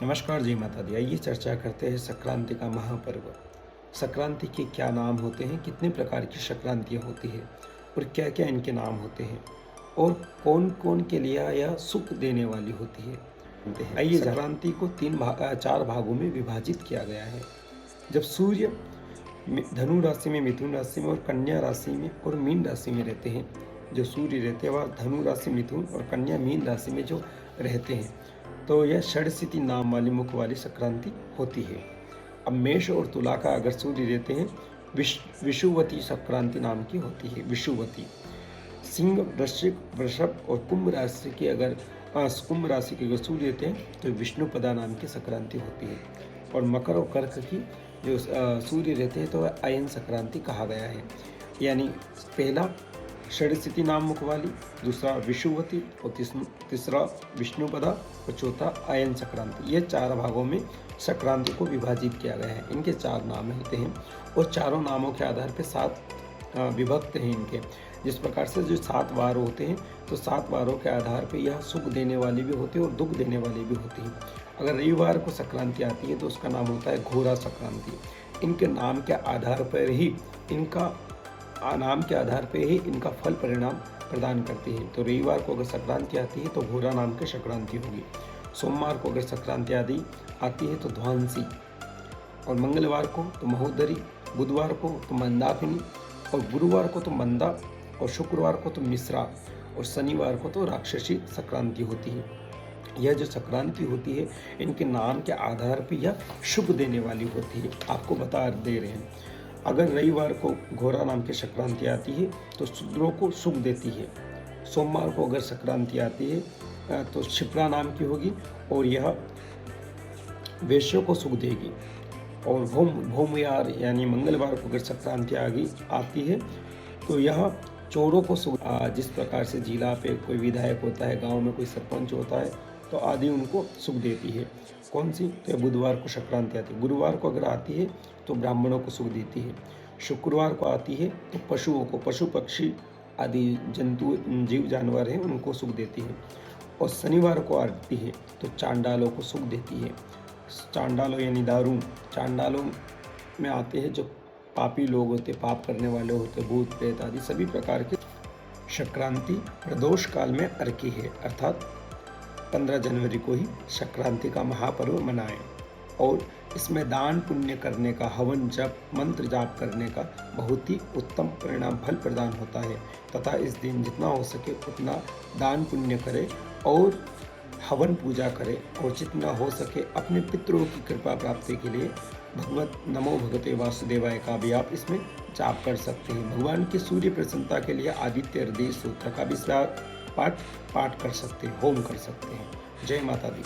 नमस्कार, जय माता दी। आइए चर्चा करते हैं संक्रांति का महापर्व। संक्रांति के क्या नाम होते हैं, कितने प्रकार की संक्रांतियाँ होती है और क्या क्या इनके नाम होते हैं और कौन कौन के लिए यह सुख देने वाली होती है। आइए संक्रांति को चार भागों में विभाजित किया गया है। जब सूर्य धनु राशि में, मिथुन राशि में और कन्या राशि में और मीन राशि में रहते हैं, जो सूर्य रहते हैं वह धनु राशि, मिथुन और कन्या मीन राशि में जो रहते हैं, तो यह षडसिद्धि नाम वाली मुख वाली संक्रांति होती है। अब मेष और तुला का अगर सूर्य रहते हैं, विषुवती संक्रांति नाम की होती है। विषुवती। सिंह, वृश्चिक, वृषभ और कुंभ राशि के अगर सूर्य रहते हैं तो विष्णुपदा नाम की संक्रांति होती है। और मकर और कर्क की जो सूर्य रहते हैं तो अयन संक्रांति कहा गया है। यानी पहला षडसिद्धि नाम मुख वाली, दूसरा विषुवती और तीसरा विष्णुपदा और चौथा अयन संक्रांति। ये चार भागों में संक्रांति को विभाजित किया गया है। इनके चार नाम होते हैं और चारों नामों के आधार पर 7 विभक्त हैं इनके। जिस प्रकार से जो 7 वार होते हैं तो 7 वारों के आधार पर यह सुख देने वाली भी होती है और दुख देने वाली भी होती है। अगर रविवार को संक्रांति आती है तो उसका नाम होता है घोरा संक्रांति। इनके नाम के आधार पर ही इनका फल परिणाम प्रदान करती है। तो रविवार को अगर संक्रांति आती है तो घोरा नाम की संक्रांति होगी। सोमवार को अगर संक्रांति आती है तो ध्वांसी, और मंगलवार को तो महोदरी, बुधवार को तो मंदाकिनी, और गुरुवार को तो मंदा, और शुक्रवार को तो मिश्रा, और शनिवार को तो राक्षसी संक्रांति होती है। यह जो संक्रांति होती है इनके नाम के आधार पर यह शुभ देने वाली होती है। आपको बता दे रहे हैं, अगर रविवार को घोरा नाम की संक्रांति आती है तो शूद्रों को सुख देती है। सोमवार को अगर संक्रांति आती है तो क्षिप्रा नाम की होगी और यह वैश्यों को सुख देगी। और भूमयार यानी मंगलवार को अगर संक्रांति आती है तो यह चोरों को सुख, जिस प्रकार से जिला पे कोई विधायक होता है, गांव में कोई सरपंच होता है तो आदि उनको सुख देती है। कौन सी? तो बुधवार को संक्रांति आती है। गुरुवार को अगर आती है तो ब्राह्मणों को सुख देती है। शुक्रवार को आती है तो पशुओं को, पशु पक्षी आदि जंतु जीव जानवर हैं उनको सुख देती है। और शनिवार को आती है तो चांडालों को सुख देती है। चांडालों यानी दारू, चांडालों में आते हैं जो पापी लोग होते, पाप करने वाले होते, भूत प्रेत आदि सभी प्रकार के। संक्रांति प्रदोष काल में अर्की है, अर्थात 15 जनवरी को ही संक्रांति का महापर्व मनाएं और इसमें दान पुण्य करने का, हवन जप, मंत्र जाप करने का बहुत ही उत्तम परिणाम फल प्रदान होता है। तथा इस दिन जितना हो सके उतना दान पुण्य करें और हवन पूजा करें और जितना हो सके अपने पितरों की कृपा प्राप्ति के लिए भगवत नमो भगवते वासुदेवाय का भी आप इसमें जाप कर सकते हैं। भगवान की सूर्य प्रसन्नता के लिए आदित्य हृदय सूत्र का भी पाठ कर सकते हैं, होम कर सकते हैं। जय माता दी।